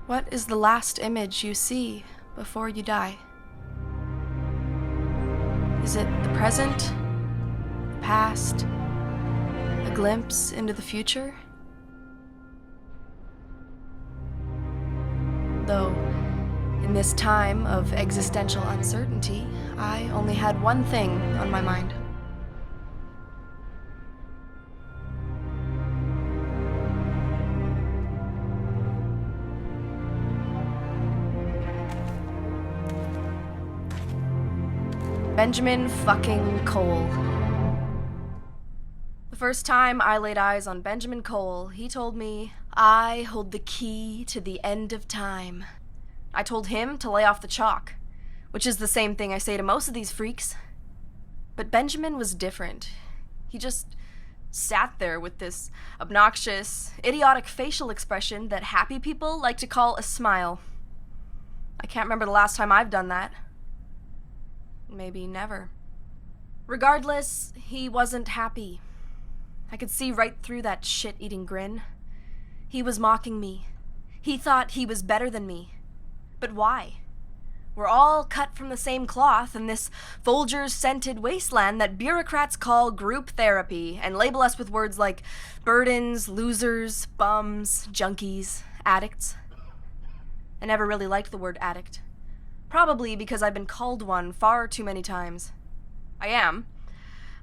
What is the last image you see before you die? Is it the present, the past, a glimpse into the future? Though, in this time of existential uncertainty, I only had one thing on my mind. Benjamin fucking Cole. The first time I laid eyes on Benjamin Cole, he told me, "I hold the key to the end of time." I told him to lay off the chalk, which is the same thing I say to most of these freaks. But Benjamin was different. He just sat there with this obnoxious, idiotic facial expression that happy people like to call a smile. I can't remember the last time I've done that. Maybe never. Regardless, he wasn't happy. I could see right through that shit-eating grin. He was mocking me. He thought he was better than me. But why? We're all cut from the same cloth in this Folgers-scented wasteland that bureaucrats call group therapy and label us with words like burdens, losers, bums, junkies, addicts. I never really liked the word addict. Probably because I've been called one far too many times. I am.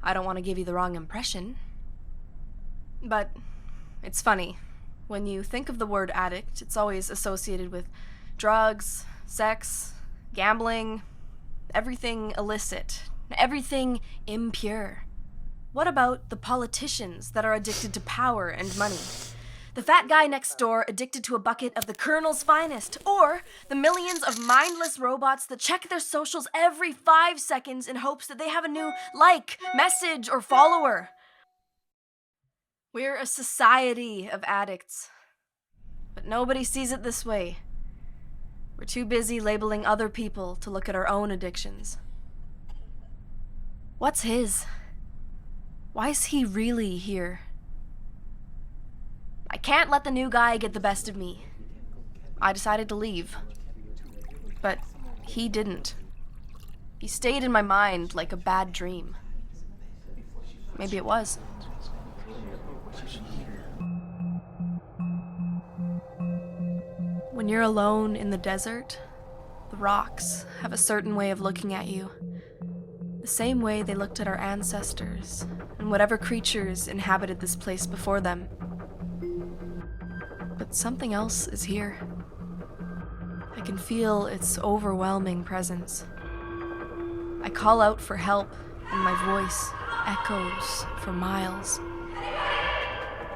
I don't want to give you the wrong impression. But it's funny. When you think of the word addict, it's always associated with drugs, sex, gambling, everything illicit, everything impure. What about the politicians that are addicted to power and money? The fat guy next door addicted to a bucket of the Colonel's finest, or the millions of mindless robots that check their socials every 5 seconds in hopes that they have a new like, message, or follower. We're a society of addicts, but nobody sees it this way. We're too busy labeling other people to look at our own addictions. What's his? Why is he really here? I can't let the new guy get the best of me. I decided to leave. But he didn't. He stayed in my mind like a bad dream. Maybe it was. When you're alone in the desert, the rocks have a certain way of looking at you. The same way they looked at our ancestors and whatever creatures inhabited this place before them. But something else is here. I can feel its overwhelming presence. I call out for help, and my voice echoes for miles.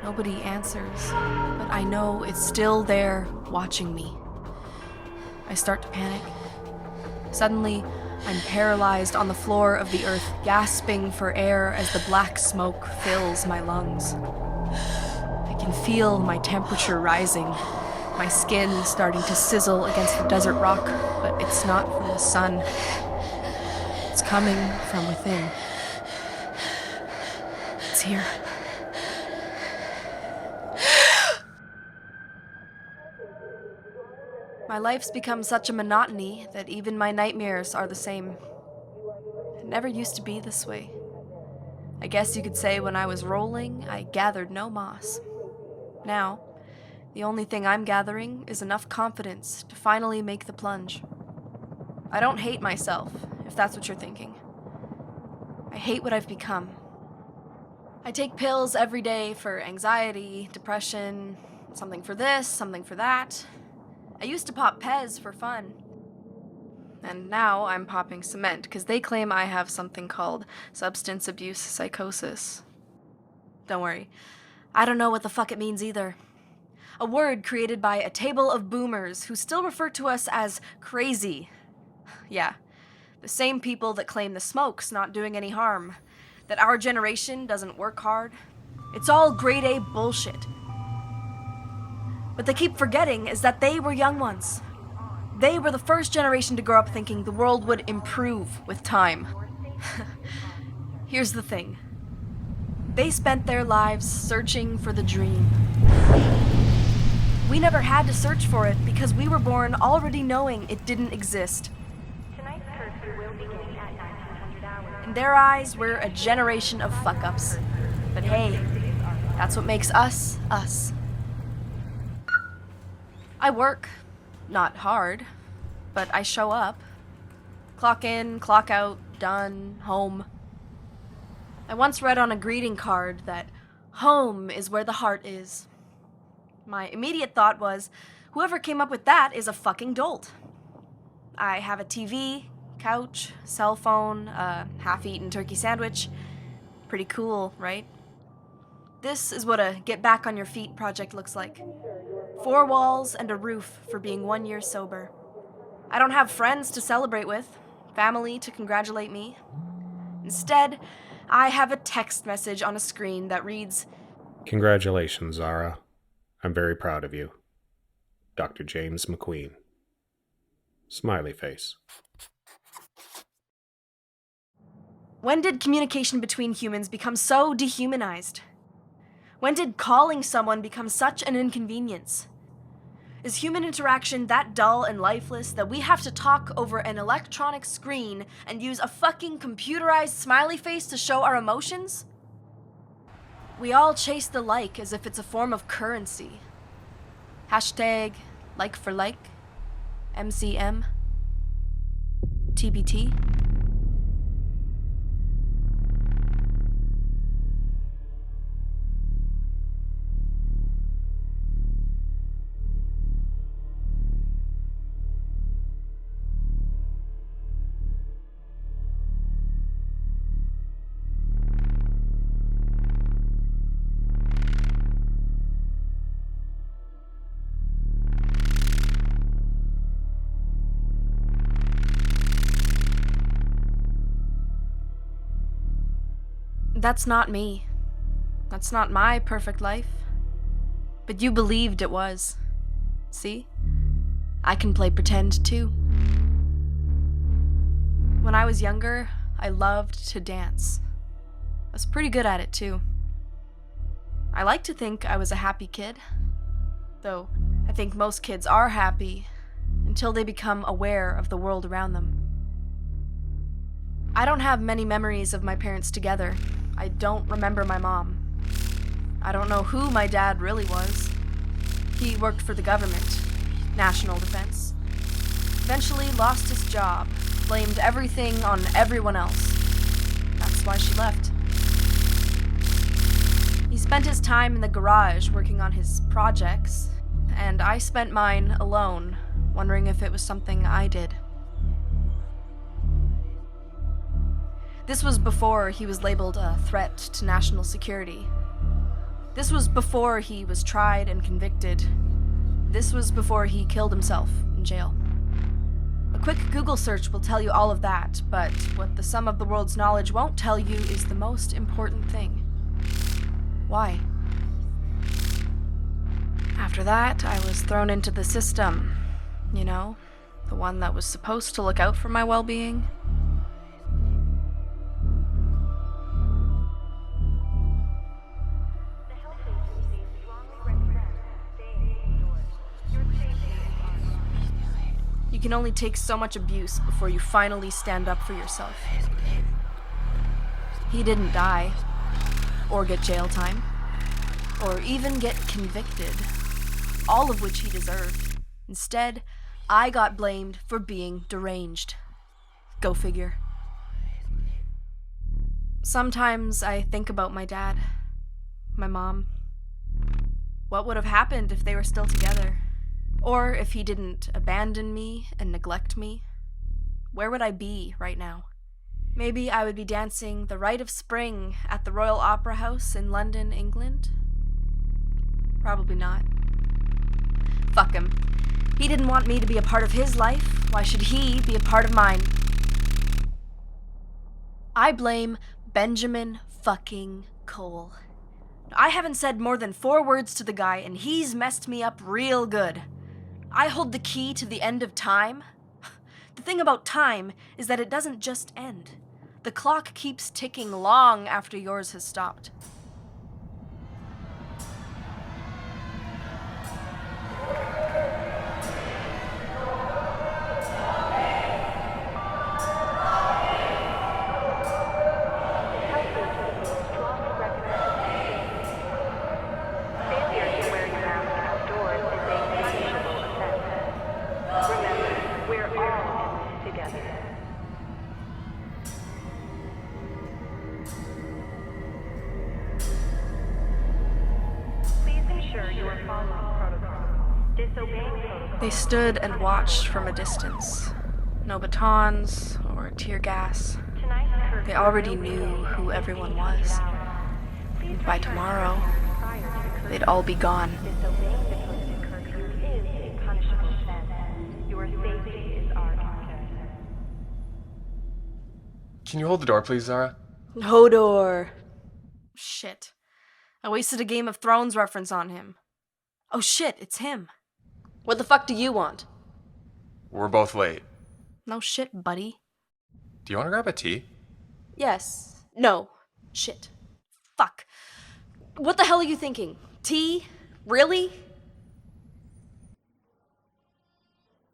Nobody answers, but I know it's still there, watching me. I start to panic. Suddenly, I'm paralyzed on the floor of the earth, gasping for air as the black smoke fills my lungs. I can feel my temperature rising, my skin starting to sizzle against the desert rock, but it's not from the sun. It's coming from within. It's here. My life's become such a monotony that even my nightmares are the same. It never used to be this way. I guess you could say when I was rolling, I gathered no moss. Now, the only thing I'm gathering is enough confidence to finally make the plunge. I don't hate myself, if that's what you're thinking. I hate what I've become. I take pills every day for anxiety, depression, something for this, something for that. I used to pop Pez for fun. And now I'm popping cement because they claim I have something called substance abuse psychosis. Don't worry. I don't know what the fuck it means either. A word created by a table of boomers who still refer to us as crazy. Yeah, the same people that claim the smoke's not doing any harm, that our generation doesn't work hard. It's all grade A bullshit. What they keep forgetting is that they were young ones. They were the first generation to grow up thinking the world would improve with time. Here's the thing. They spent their lives searching for the dream. We never had to search for it because we were born already knowing it didn't exist. Tonight's curfew will begin at 1900 hours. In their eyes, we're a generation of fuck-ups. But hey, that's what makes us, us. I work. Not hard. But I show up. Clock in, clock out, done, home. I once read on a greeting card that home is where the heart is. My immediate thought was, whoever came up with that is a fucking dolt. I have a TV, couch, cell phone, a half-eaten turkey sandwich. Pretty cool, right? This is what a get back on your feet project looks like. 4 walls and a roof for being 1 year sober. I don't have friends to celebrate with, family to congratulate me. Instead, I have a text message on a screen that reads, "Congratulations, Zara. I'm very proud of you. Dr. James McQueen." Smiley face. When did communication between humans become so dehumanized? When did calling someone become such an inconvenience? Is human interaction that dull and lifeless that we have to talk over an electronic screen and use a fucking computerized smiley face to show our emotions? We all chase the like as if it's a form of currency. Hashtag like for like, MCM, TBT. That's not me. That's not my perfect life. But you believed it was. See? I can play pretend too. When I was younger, I loved to dance. I was pretty good at it too. I like to think I was a happy kid. Though I think most kids are happy until they become aware of the world around them. I don't have many memories of my parents together. I don't remember my mom. I don't know who my dad really was. He worked for the government, national defense. Eventually lost his job, blamed everything on everyone else. That's why she left. He spent his time in the garage working on his projects, and I spent mine alone, wondering if it was something I did. This was before he was labeled a threat to national security. This was before he was tried and convicted. This was before he killed himself in jail. A quick Google search will tell you all of that, but what the sum of the world's knowledge won't tell you is the most important thing. Why? After that, I was thrown into the system. You know, the one that was supposed to look out for my well-being. You can only take so much abuse before you finally stand up for yourself. He didn't die, or get jail time, or even get convicted, all of which he deserved. Instead, I got blamed for being deranged. Go figure. Sometimes I think about my dad, my mom. What would have happened if they were still together? Or if he didn't abandon me and neglect me? Where would I be right now? Maybe I would be dancing The Rite of Spring at the Royal Opera House in London, England? Probably not. Fuck him. He didn't want me to be a part of his life. Why should he be a part of mine? I blame Benjamin fucking Cole. I haven't said more than 4 words to the guy, and he's messed me up real good. I hold the key to the end of time. The thing about time is that it doesn't just end. The clock keeps ticking long after yours has stopped. You are following protocol. Disobeying protocol. They stood and watched from a distance. No batons or tear gas. Tonight's curfew They already will knew begin who at everyone 1900 was. hours. Please By return tomorrow, prior to the curfew. they'd all be gone. Disobeying the posted curfew is a punishable offense. Your safety is our concern. Can you hold the door, please, Zara? Hodor. Shit. I wasted a Game of Thrones reference on him. Oh shit, it's him. What the fuck do you want? We're both late. No shit, buddy. Do you want to grab a tea? Yes. No. Shit. Fuck. What the hell are you thinking? Tea? Really?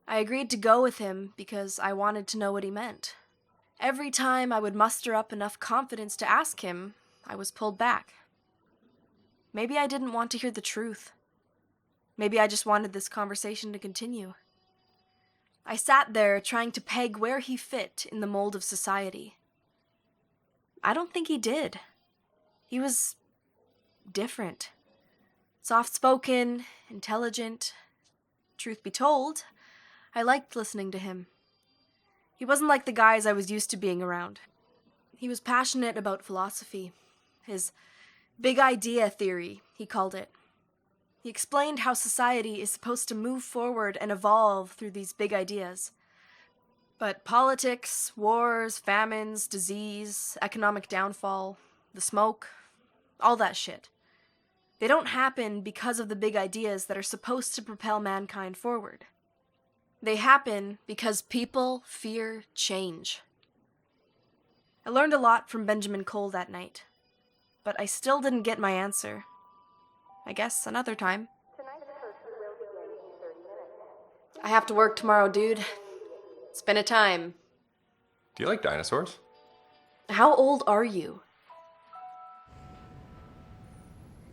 I agreed to go with him because I wanted to know what he meant. Every time I would muster up enough confidence to ask him, I was pulled back. Maybe I didn't want to hear the truth. Maybe I just wanted this conversation to continue. I sat there trying to peg where he fit in the mold of society. I don't think he did. He was different. Soft-spoken, intelligent. Truth be told, I liked listening to him. He wasn't like the guys I was used to being around. He was passionate about philosophy. His big idea theory, he called it. He explained how society is supposed to move forward and evolve through these big ideas. But politics, wars, famines, disease, economic downfall, the smoke, all that shit. They don't happen because of the big ideas that are supposed to propel mankind forward. They happen because people fear change. I learned a lot from Benjamin Cole that night, but I still didn't get my answer. I guess another time. Tonight's curfew will begin in 30 minutes. I have to work tomorrow, dude. It's been a time. Do you like dinosaurs? How old are you?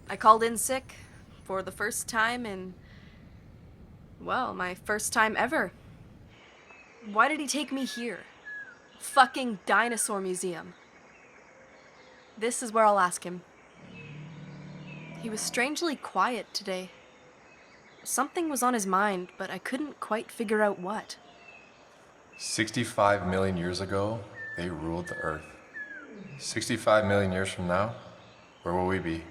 I called in sick for the first time in... well, my first time ever. Why did he take me here? Fucking dinosaur museum. This is where I'll ask him. He was strangely quiet today. Something was on his mind, but I couldn't quite figure out what. 65 million years ago, they ruled the Earth. 65 million years from now, where will we be?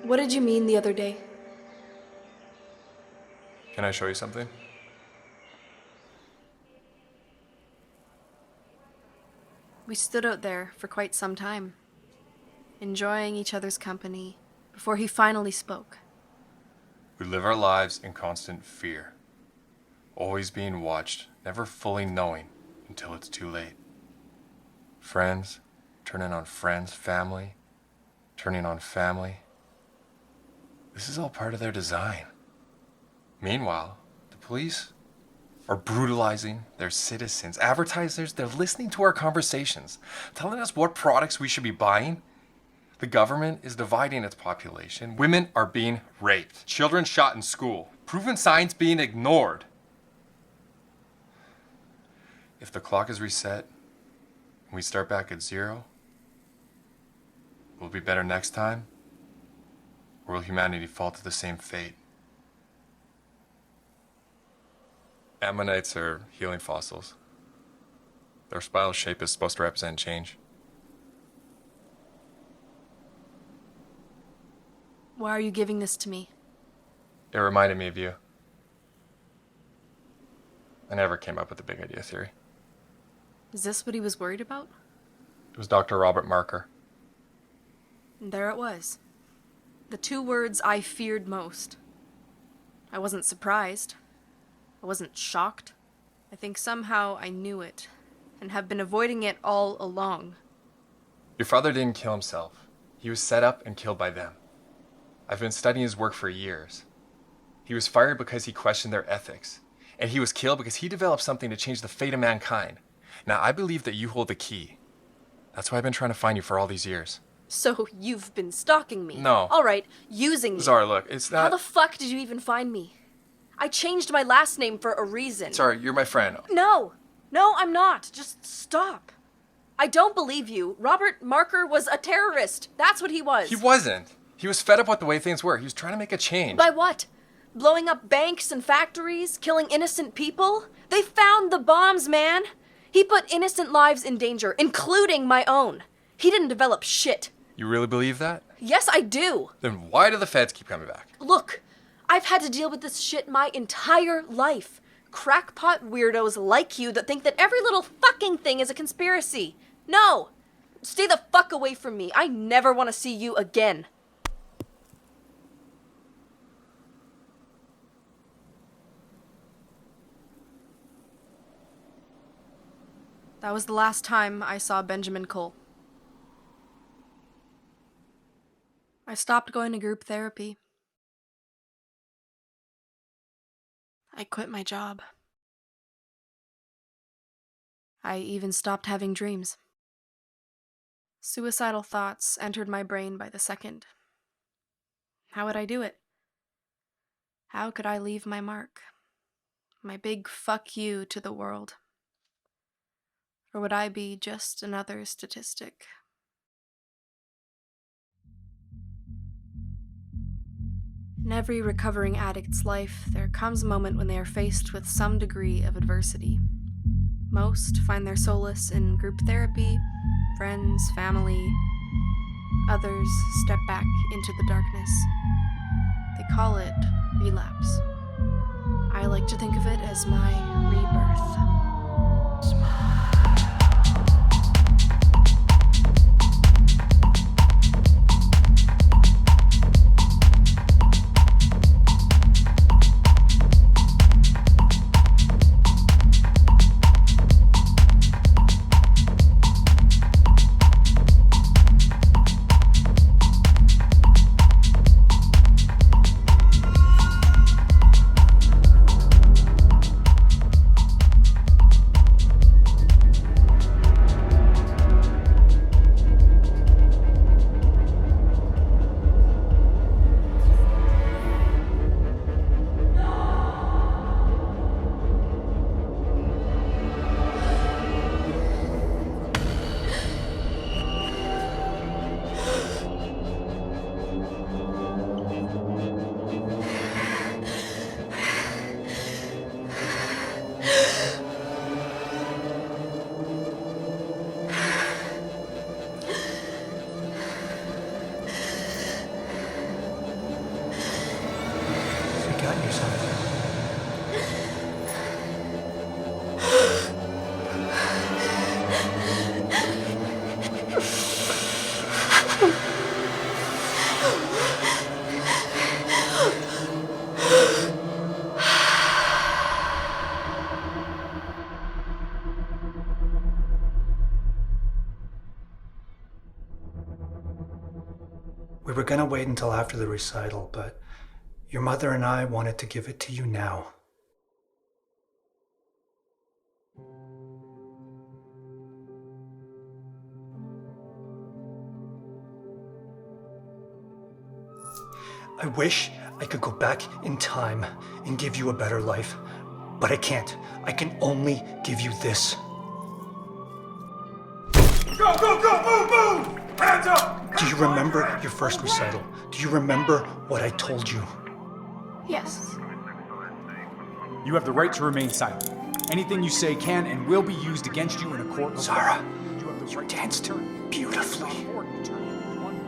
What did you mean the other day? Can I show you something? We stood out there for quite some time, enjoying each other's company, before he finally spoke. We live our lives in constant fear. Always being watched, never fully knowing until it's too late. Friends, turning on friends, family, turning on family. This is all part of their design. Meanwhile, the police are brutalizing their citizens. Advertisers, they're listening to our conversations, telling us what products we should be buying. The government is dividing its population. Women are being raped. Children shot in school. Proven science being ignored. If the clock is reset, and we start back at zero? Will it be better next time? Or will humanity fall to the same fate? Ammonites are healing fossils. Their spiral shape is supposed to represent change. Why are you giving this to me? It reminded me of you. I never came up with the big idea theory. Is this what he was worried about? It was Dr. Robert Manchur. And there it was. The two words I feared most. I wasn't surprised. I wasn't shocked. I think somehow I knew it, and have been avoiding it all along. Your father didn't kill himself. He was set up and killed by them. I've been studying his work for years. He was fired because he questioned their ethics, and he was killed because he developed something to change the fate of mankind. Now, I believe that you hold the key. That's why I've been trying to find you for all these years. So you've been stalking me? No. All right, using me. Zara, look, it's not... How the fuck did you even find me? I changed my last name for a reason. Zara, you're my friend. No, I'm not. Just stop. I don't believe you. Robert Manchur was a terrorist. That's what he was. He wasn't. He was fed up with the way things were. He was trying to make a change. By what? Blowing up banks and factories? Killing innocent people? They found the bombs, man. He put innocent lives in danger, including my own. He didn't develop shit. You really believe that? Yes, I do. Then why do the feds keep coming back? Look, I've had to deal with this shit my entire life. Crackpot weirdos like you that think that every little fucking thing is a conspiracy. No! Stay the fuck away from me. I never want to see you again. That was the last time I saw Benjamin Cole. I stopped going to group therapy. I quit my job. I even stopped having dreams. Suicidal thoughts entered my brain by the second. How would I do it? How could I leave my mark? My big fuck you to the world? Or would I be just another statistic? In every recovering addict's life, there comes a moment when they are faced with some degree of adversity. Most find their solace in group therapy, friends, family. Others step back into the darkness. They call it relapse. I like to think of it as my rebirth. We were gonna wait until after the recital, but your mother and I wanted to give it to you now. I wish I could go back in time and give you a better life, but I can't. I can only give you this. Go, go, go! Move, move! Hands up! Do you remember your first recital? Do you remember what I told you? Yes. You have the right to remain silent. Anything you say can and will be used against you in a court of law. Zara, You have the you right to danced return. beautifully. It's not important to turn one-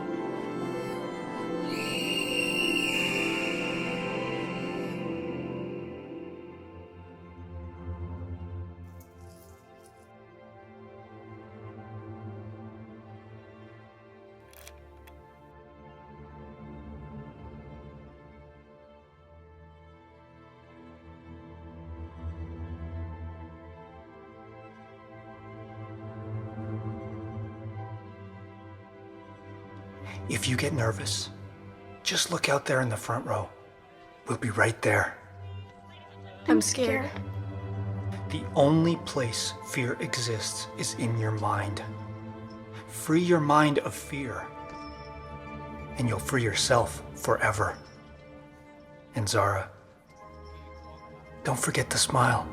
If you get nervous, just look out there in the front row. We'll be right there. I'm scared. The only place fear exists is in your mind. Free your mind of fear, and you'll free yourself forever. And Zara, don't forget to smile.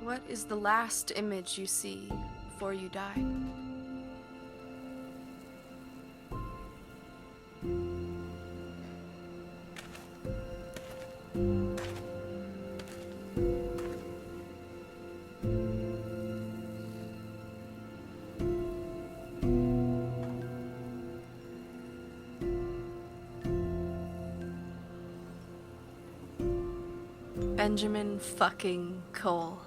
What is the last image you see before you die? Benjamin fucking Cole.